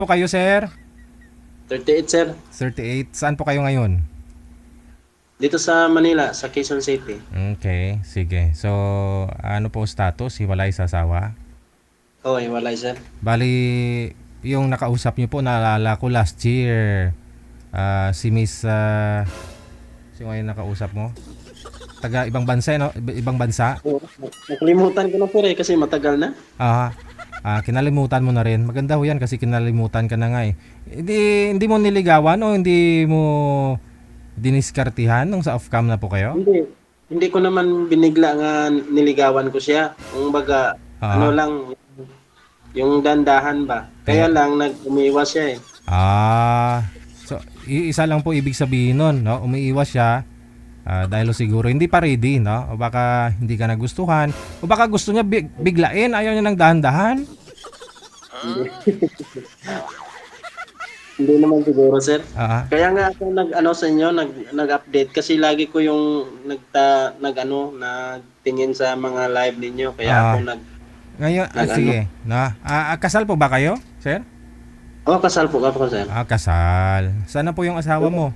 po kayo, sir? 38, sir. 38. Saan po kayo ngayon? Dito sa Manila, sa Quezon City. Okay, sige. So, ano po status? Hiwalay sa asawa? Oo, walay, sir. Bali, yung nakausap niyo po, naalala ko last year, si Miss, sino ngayon nakausap mo? Taga ibang bansa, no? Ibang bansa? Oo, nakalimutan ko na, sir, kasi matagal na. Kinalimutan mo na rin. Maganda ho yan kasi kinalimutan ka na nga eh. Hindi mo niligawan o hindi mo diniskartihan nung sa off-cam na po kayo? Hindi. Hindi ko naman binigla nga niligawan ko siya. Kung baga, ano Ah, lang, yung dandahan ba. Kaya lang, umiwas siya eh. so isa lang po ibig sabihin nun, no? Umiiwas siya dahil siguro hindi pa ready, no? O baka hindi ka nagustuhan, o baka gusto niya biglain, ayaw niya ng dahan-dahan. Hindi naman siguro, sir. Ah, Kaya nga ako nag-ano sa inyo, nag-update kasi lagi ko yung nagtingin sa mga live ninyo. Kaya ako ah, ngayon, nag-ano. sige, na. Kasal po ba kayo, sir? Oh, kasal po ako, sir. Kasal. Sana po yung asawa mo?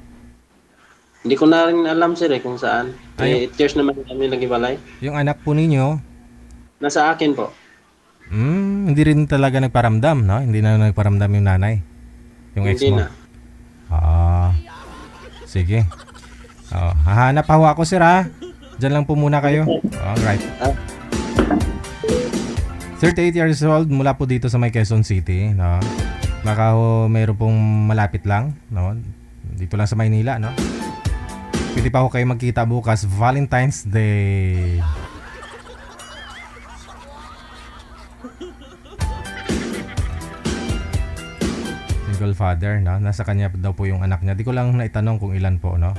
Hindi ko na rin alam, sir, kung saan. Ay, 8 years naman kami nag-ibalay. yung anak po ninyo, Nasa akin po. hindi rin talaga nagparamdam, no? Hindi na nagparamdam yung nanay, yung ex Hindi mo. na. Sige. Hahanap pa ho ako, sir, ha? Diyan lang po muna kayo. Alright. Ah, 38 years old, mula po dito sa may Quezon City, no? Baka ho mayroon pong malapit lang, no? Dito lang sa Maynila, no? Pwede pa ho kayo magkita bukas, Valentine's Day. Single father, no? Nasa kanya daw po yung anak niya. Di ko lang naitanong kung ilan po, no?